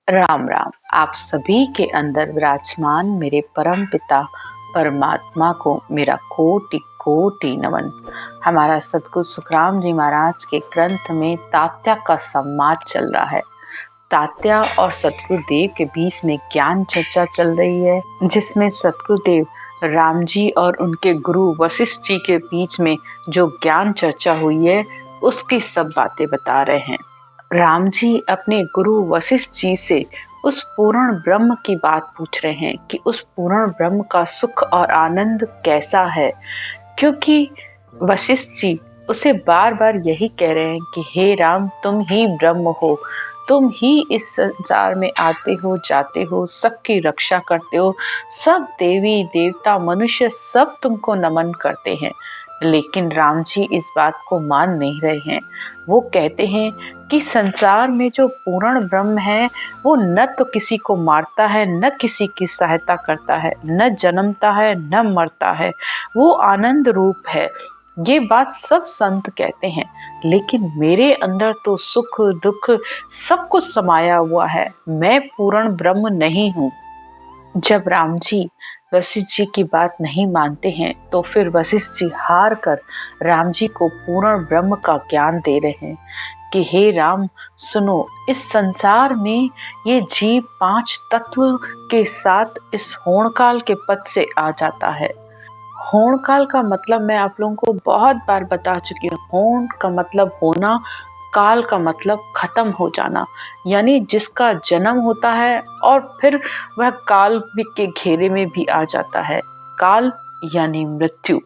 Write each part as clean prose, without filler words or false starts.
राम राम। आप सभी के अंदर विराजमान मेरे परम पिता परमात्मा को मेरा कोटि कोटि नमन। हमारा सतगुरु सुखराम जी महाराज के ग्रंथ में तात्या का संवाद चल रहा है। तात्या और सतगुरु देव के बीच में ज्ञान चर्चा चल रही है, जिसमें सतगुरु देव राम जी और उनके गुरु वशिष्ठ जी के बीच में जो ज्ञान चर्चा हुई है उसकी सब बातें बता रहे हैं। राम जी अपने गुरु वशिष्ठ जी से उस पूर्ण ब्रह्म की बात पूछ रहे हैं कि उस पूर्ण ब्रह्म का सुख और आनंद कैसा है, क्योंकि वशिष्ठ जी उसे बार बार यही कह रहे हैं कि हे राम, तुम ही ब्रह्म हो, तुम ही इस संसार में आते हो जाते हो, सबकी रक्षा करते हो, सब देवी देवता मनुष्य सब तुमको नमन करते हैं। लेकिन राम जी इस बात को मान नहीं रहे हैं। वो कहते हैं कि संसार में जो पूर्ण ब्रह्म है वो न तो किसी को मारता है, न किसी की सहायता करता है, न जन्मता है न मरता है, वो आनंद रूप है। ये बात सब संत कहते हैं, लेकिन मेरे अंदर तो सुख दुख सब कुछ समाया हुआ है, मैं पूर्ण ब्रह्म नहीं हूँ। जब राम जी वशिष्ठ जी की बात नहीं मानते हैं तो फिर वशिष्ठ जी हार कर राम जी को पूर्ण ब्रह्म का ज्ञान दे रहे हैं कि हे राम, सुनो, इस संसार में ये जीव 5 तत्व के साथ इस होणकाल के पद से आ जाता है। होणकाल का मतलब मैं आप लोगों को बहुत बार बता चुकी हूँ। होण का मतलब होना, काल का मतलब खत्म हो जाना, यानी जिसका जन्म होता है और फिर वह काल के घेरे में भी आ जाता है। काल यानी मृत्यु,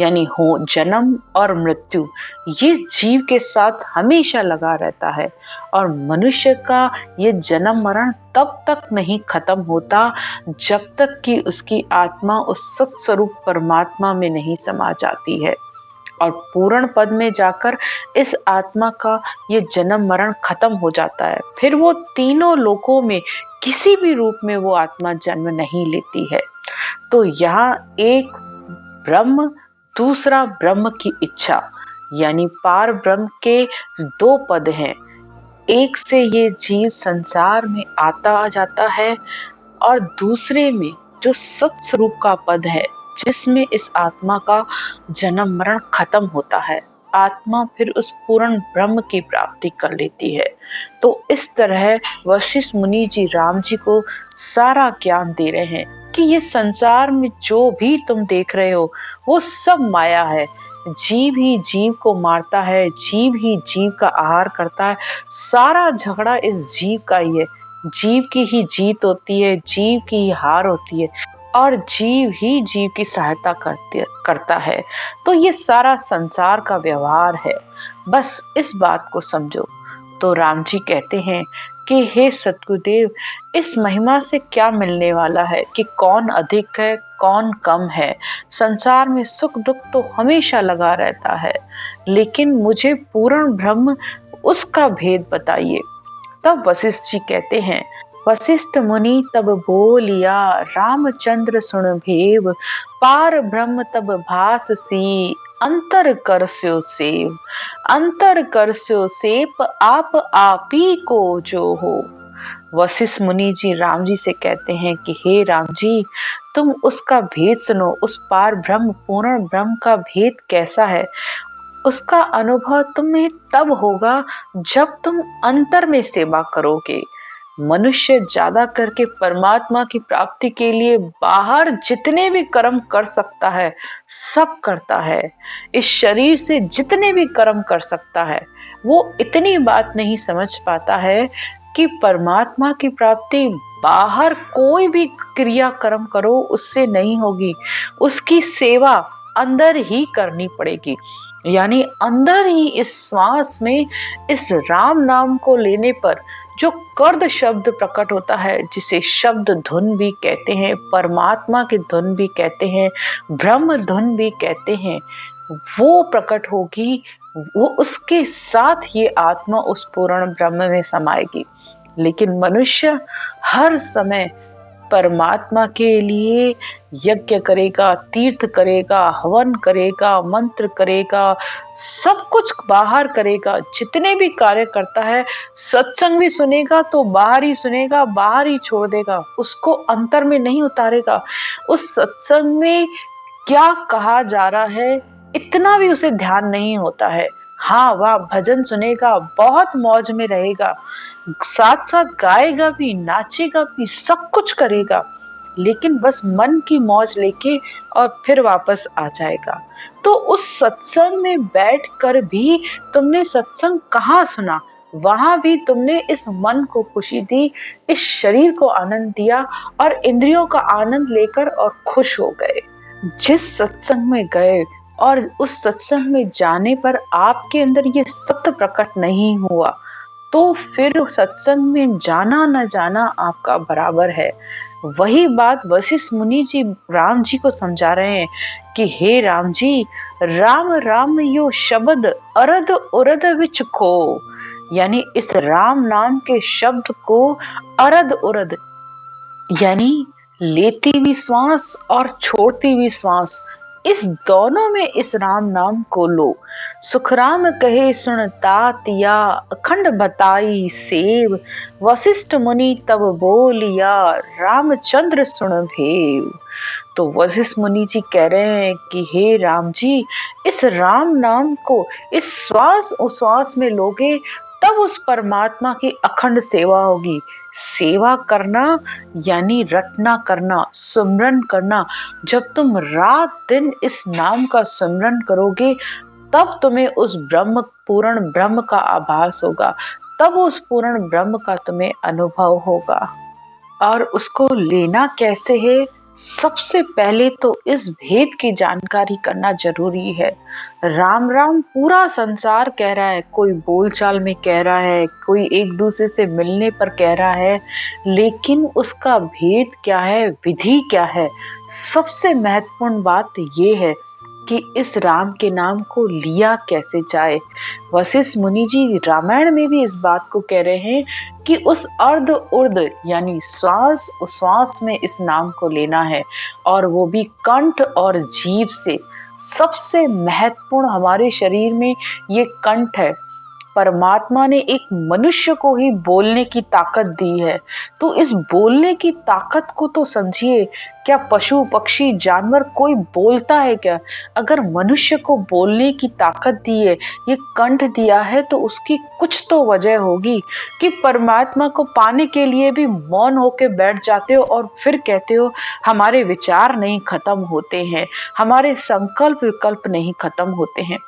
यानी हो जन्म और मृत्यु, ये जीव के साथ हमेशा लगा रहता है। और मनुष्य का ये जन्म मरण तब तक नहीं खत्म होता जब तक कि उसकी आत्मा उस सत्स्वरूप परमात्मा में नहीं समा जाती है। और पूर्ण पद में जाकर इस आत्मा का ये जन्म मरण खत्म हो जाता है। फिर वो तीनों लोकों में किसी भी रूप में वो आत्मा जन्म नहीं लेती है। तो यहाँ एक ब्रह्म, दूसरा ब्रह्म की इच्छा, यानी पार ब्रह्म के 2 पद हैं। एक से ये जीव संसार में आता जाता है और दूसरे में जो सत्स्वरूप का पद है, जिसमें इस आत्मा का जन्म मरण खत्म होता है, आत्मा फिर उस पूर्ण ब्रह्म की प्राप्ति कर लेती है। तो इस तरह वशिष्ठ मुनि जी राम जी को सारा ज्ञान दे रहे हैं कि ये संसार में जो भी तुम देख रहे हो वो सब माया है। जीव ही जीव को मारता है, जीव ही जीव का आहार करता है, सारा झगड़ा इस जीव का ही है। जीव की ही जीत होती है, जीव की ही हार होती है, और जीव ही जीव की सहायता करता है। तो ये सारा संसार का व्यवहार है, बस इस बात को समझो। तो राम जी कहते हैं कि हे सतगुरुदेव, इस महिमा से क्या मिलने वाला है कि कौन अधिक है कौन कम है। संसार में सुख दुख तो हमेशा लगा रहता है, लेकिन मुझे पूर्ण ब्रह्म उसका भेद बताइए। तब वशिष्ठ जी कहते हैं, वशिष्ठ मुनि तब बोलिया, रामचंद्र सुन भेव, पार ब्रह्म तब भास सी, अंतर करस्यो सेव, अंतर करस्यो सेप, आप ही को जो हो। वशिष्ठ मुनि जी राम जी से कहते हैं कि हे राम जी, तुम उसका भेद सुनो, उस पार ब्रह्म पूर्ण ब्रह्म का भेद कैसा है। उसका अनुभव तुम्हें तब होगा जब तुम अंतर में सेवा करोगे। मनुष्य ज्यादा करके परमात्मा की प्राप्ति के लिए बाहर जितने भी कर्म कर सकता है सब करता है। इस शरीर से जितने भी कर्म कर सकता है, वो इतनी बात नहीं समझ पाता है कि परमात्मा की प्राप्ति बाहर कोई भी क्रिया कर्म करो उससे नहीं होगी। उसकी सेवा अंदर ही करनी पड़ेगी, यानी अंदर ही इस श्वास में इस राम नाम को लेने पर जो कर्द शब्द प्रकट होता है, जिसे शब्द धुन भी कहते हैं, परमात्मा की धुन भी कहते हैं, ब्रह्म धुन भी कहते हैं, वो प्रकट होगी। वो उसके साथ ये आत्मा उस पूर्ण ब्रह्म में समाएगी। लेकिन मनुष्य हर समय परमात्मा के लिए यज्ञ करेगा, तीर्थ करेगा, हवन करेगा, मंत्र करेगा, सब कुछ बाहर करेगा। जितने भी कार्य करता है, सत्संग भी सुनेगा तो बाहर ही सुनेगा, बाहर ही छोड़ देगा, उसको अंतर में नहीं उतारेगा। उस सत्संग में क्या कहा जा रहा है इतना भी उसे ध्यान नहीं होता है। हाँ, वह भजन सुनेगा, बहुत मौज में रहेगा, साथ साथ गाएगा भी, नाचेगा भी, सब कुछ करेगा, लेकिन बस मन की मौज लेके और फिर वापस आ जाएगा। तो उस सत्संग में बैठ कर भी तुमने सत्संग कहाँ सुना? वहां भी तुमने इस मन को खुशी दी, इस शरीर को आनंद दिया और इंद्रियों का आनंद लेकर और खुश हो गए। जिस सत्संग में गए और उस सत्संग में जाने पर आपके अंदर ये सत्य प्रकट नहीं हुआ, तो फिर सत्संग में जाना न जाना आपका बराबर है। वही बात वशिष्ठ मुनि जी राम जी को समझा रहे हैं कि हे राम जी, राम राम यो शब्द अरद उरद विच खो, यानी इस राम नाम के शब्द को अरद उरद यानी लेती भी श्वास और छोड़ती भी श्वास, इस दोनों में इस राम नाम को लो। सुखराम कहे सुन तातिया, अखंड बताई सेव, वशिष्ठ मुनि तब बोलिया, रामचंद्र सुन भेव। तो वशिष्ठ मुनि जी कह रहे हैं कि हे राम जी, इस राम नाम को इस श्वास उश्वास में लोगे तब उस परमात्मा की अखंड सेवा होगी। सेवा करना यानी रटना करना, सुमरन करना। जब तुम रात दिन इस नाम का सुमरन करोगे तब तुम्हें उस ब्रह्म, पूर्ण ब्रह्म का आभास होगा, तब उस पूर्ण ब्रह्म का तुम्हें अनुभव होगा। और उसको लेना कैसे है? सबसे पहले तो इस भेद की जानकारी करना जरूरी है। राम राम पूरा संसार कह रहा है, कोई बोलचाल में कह रहा है, कोई एक दूसरे से मिलने पर कह रहा है, लेकिन उसका भेद क्या है, विधि क्या है? सबसे महत्वपूर्ण बात ये है कि इस राम के नाम को लिया कैसे जाए। वशिष्ठ मुनि जी रामायण में भी इस बात को कह रहे हैं कि उस अर्ध उर्ध यानी श्वास उश्वास में इस नाम को लेना है, और वो भी कंठ और जीभ से। सबसे महत्वपूर्ण हमारे शरीर में ये कंठ है। परमात्मा ने एक मनुष्य को ही बोलने की ताकत दी है, तो इस बोलने की ताकत को तो समझिए। क्या पशु पक्षी जानवर कोई बोलता है क्या? अगर मनुष्य को बोलने की ताकत दी है, ये कंठ दिया है, तो उसकी कुछ तो वजह होगी कि परमात्मा को पाने के लिए भी मौन होके बैठ जाते हो और फिर कहते हो हमारे विचार नहीं खत्म होते हैं, हमारे संकल्प विकल्प नहीं खत्म होते हैं।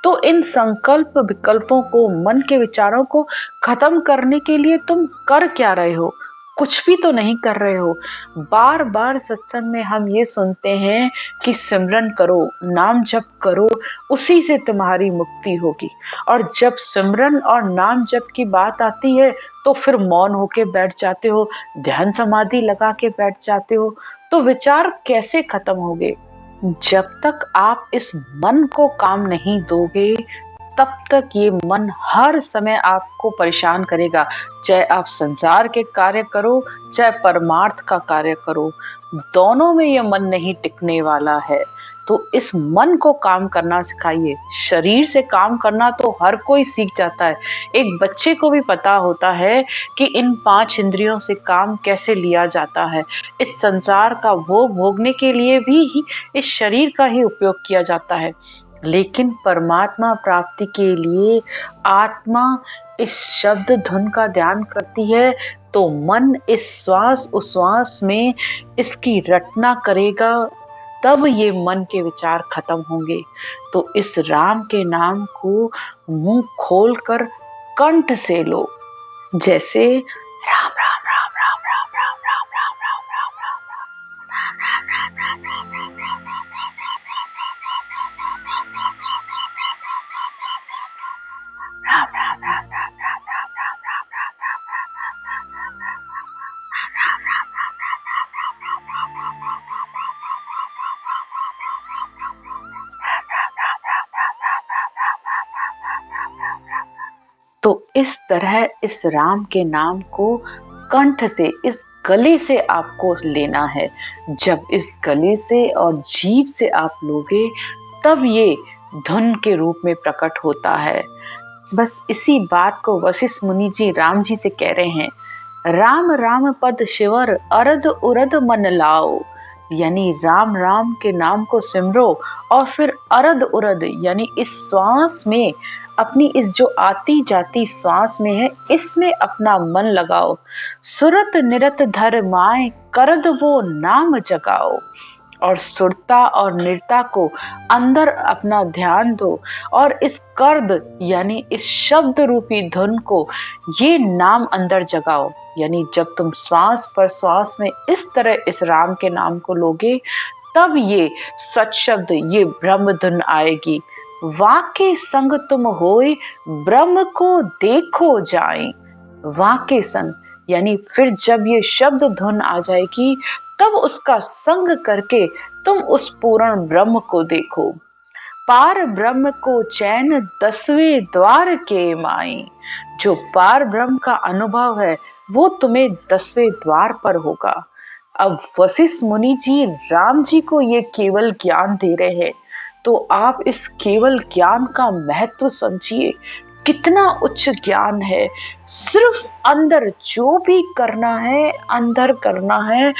तो इन संकल्प विकल्पों को, मन के विचारों को खत्म करने के लिए तुम कर क्या रहे हो? कुछ भी तो नहीं कर रहे हो। बार बार सत्संग में हम ये सुनते हैं कि सिमरन करो, नाम जप करो, उसी से तुम्हारी मुक्ति होगी। और जब सिमरन और नाम जप की बात आती है तो फिर मौन होके बैठ जाते हो, ध्यान समाधि लगा के बैठ जाते हो। तो विचार कैसे खत्म होंगे? जब तक आप इस मन को काम नहीं दोगे, तब तक ये मन हर समय आपको परेशान करेगा। चाहे आप संसार के कार्य करो, चाहे परमार्थ का कार्य करो, दोनों में ये मन नहीं टिकने वाला है। तो इस मन को काम करना सिखाइए। शरीर से काम करना तो हर कोई सीख जाता है। एक बच्चे को भी पता होता है कि इन 5 इंद्रियों से काम कैसे लिया जाता है। इस संसार का भोग भोगने के लिए भी इस शरीर का ही उपयोग किया जाता है, लेकिन परमात्मा प्राप्ति के लिए आत्मा इस शब्द धुन का ध्यान करती है, तो मन इस श्वास उश्वास में इसकी रटना करेगा, तब ये मन के विचार खत्म होंगे। तो इस राम के नाम को मुंह खोलकर कंठ से लो, जैसे राम राम राम राम राम राम राम राम राम राम तो इस तरह इस राम के नाम को कंठ से, इस गले से आपको लेना है। जब इस गले से और जीभ से आप लोगे तब ये धुन के रूप में प्रकट होता है। बस इसी बात को वशिष्ठ मुनि जी राम जी से कह रहे हैं, राम राम पद शिवर अरद उरद मन लाओ। यानी राम राम के नाम को सिमरो और फिर अरद उरद यानी इस श्वास में, अपनी इस जो आती जाती श्वास में है इसमें अपना मन लगाओ। सुरत निरत धर माए करद वो नाम जगाओ। और सुरता और निरता को अंदर अपना ध्यान दो और इस कर्द यानी इस शब्द रूपी धुन को, ये नाम अंदर जगाओ। यानी जब तुम श्वास पर श्वास में इस तरह इस राम के नाम को लोगे तब ये सच शब्द, ये ब्रह्म धुन आएगी। वाके संग तुम होए ब्रह्म को देखो जाए। वाके संग यानी फिर जब ये शब्द धुन आ जाएगी तब उसका संग करके तुम उस पूर्ण ब्रह्म को देखो। पार ब्रह्म को चैन 10वें द्वार के माई। जो पार ब्रह्म का अनुभव है वो तुम्हें 10वें द्वार पर होगा। अब वशिष्ठ मुनि जी राम जी को ये केवल ज्ञान दे रहे हैं, तो आप इस केवल ज्ञान का महत्व समझिए, कितना उच्च ज्ञान है। सिर्फ अंदर जो भी करना है अंदर करना है,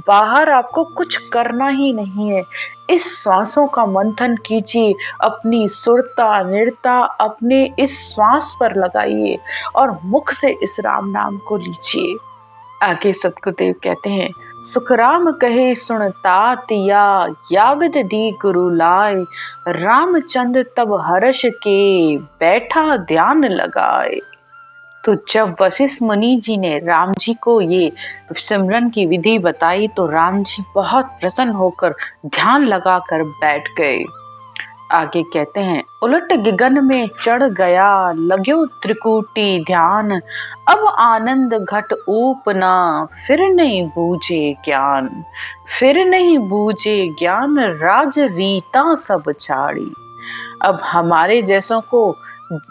बाहर आपको कुछ करना ही नहीं है। इस श्वासों का मंथन कीजिए, अपनी सुरता निरता अपने इस श्वास पर लगाइए और मुख से इस राम नाम को लीजिए। आगे सतगुरुदेव कहते हैं, सुखराम कहे सुनता तिया याविद दी गुरु लाए। रामचंद्र तब हर्ष के बैठा ध्यान लगाए। तो जब वशिष्ठ मुनि जी ने राम जी को ये सिमरन की विधि बताई तो राम जी बहुत प्रसन्न होकर ध्यान लगाकर बैठ गए। आगे कहते हैं, उलट गगन में चढ़ गया लग्यो त्रिकुटी ध्यान। अब आनंद घट ऊपना फिर नहीं बूझे ज्ञान। फिर नहीं बूझे ज्ञान राज रीता सब छाड़ी। अब हमारे जैसों को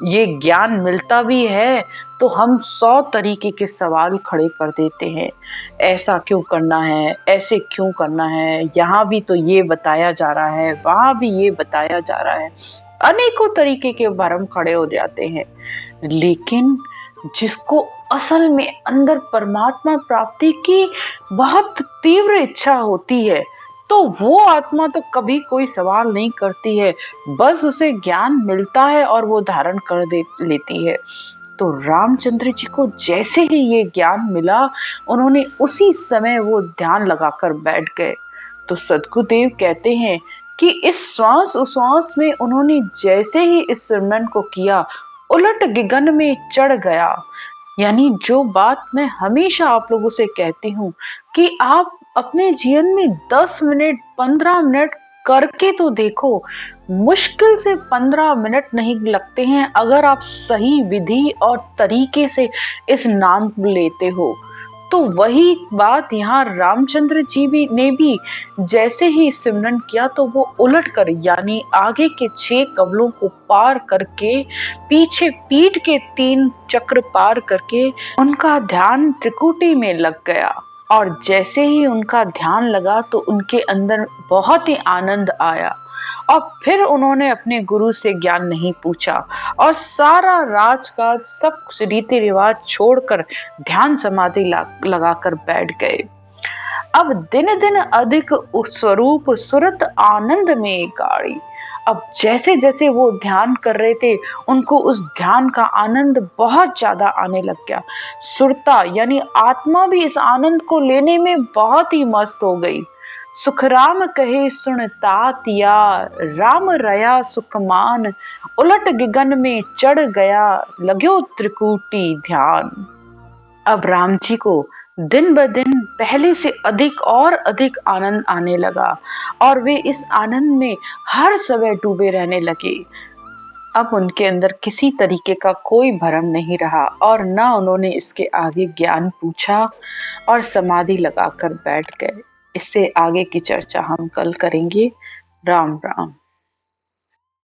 ये ज्ञान मिलता भी है तो हम 100 तरीके के सवाल खड़े कर देते हैं। ऐसा क्यों करना है, ऐसे क्यों करना है, यहाँ भी तो ये बताया जा रहा है, वहां भी ये बताया जा रहा है। अनेकों तरीके के भरम खड़े हो जाते हैं। लेकिन जिसको असल में अंदर परमात्मा प्राप्ति की बहुत तीव्र इच्छा होती है तो वो आत्मा तो कभी कोई सवाल नहीं करती है, बस उसे ज्ञान मिलता है और वो धारण कर लेती है। तो रामचंद्र जी को जैसे ही ये ज्ञान मिला उन्होंने उसी समय वो ध्यान लगाकर बैठ गए। तो सद्गुरुदेव कहते हैं कि इस श्वास उश्वास में उन्होंने जैसे ही इस सिमरन को किया, उलट गगन में चढ़ गया। यानी जो बात मैं हमेशा आप लोगों से कहती हूँ कि आप अपने जीवन में 10 मिनट 15 मिनट करके तो देखो। मुश्किल से 15 मिनट नहीं लगते हैं अगर आप सही विधि और तरीके से इस नाम को लेते हो। तो वही बात यहाँ रामचंद्र जी ने भी जैसे ही सिमरन किया तो वो उलट कर यानी आगे के 6 कमलों को पार करके, पीछे पीठ के 3 चक्र पार करके उनका ध्यान त्रिकुटी में लग गया। और जैसे ही उनका ध्यान लगा तो उनके अंदर बहुत ही आनंद आया और फिर उन्होंने अपने गुरु से ज्ञान नहीं पूछा और सारा राजकाज सब रीति रिवाज छोड़कर ध्यान समाधि लगाकर बैठ गए। अब दिन दिन अधिक स्वरूप सुरत आनंद में गाड़ी। अब जैसे जैसे वो ध्यान कर रहे थे उनको उस ध्यान का आनंद बहुत ज्यादा आने लग गया। सुरता यानी आत्मा भी इस आनंद को लेने में बहुत ही मस्त हो गई। सुखराम कहे सुनता तिया राम रया सुखमान। उलट गगन में चढ़ गया लग्यो त्रिकुटी ध्यान। अब राम जी को दिन ब दिन पहले से अधिक और अधिक आनंद आने लगा और वे इस आनंद में हर समय डूबे रहने लगे। अब उनके अंदर किसी तरीके का कोई भ्रम नहीं रहा और न उन्होंने इसके आगे ज्ञान पूछा और समाधि लगाकर बैठ गए। इससे आगे की चर्चा हम कल करेंगे। राम राम।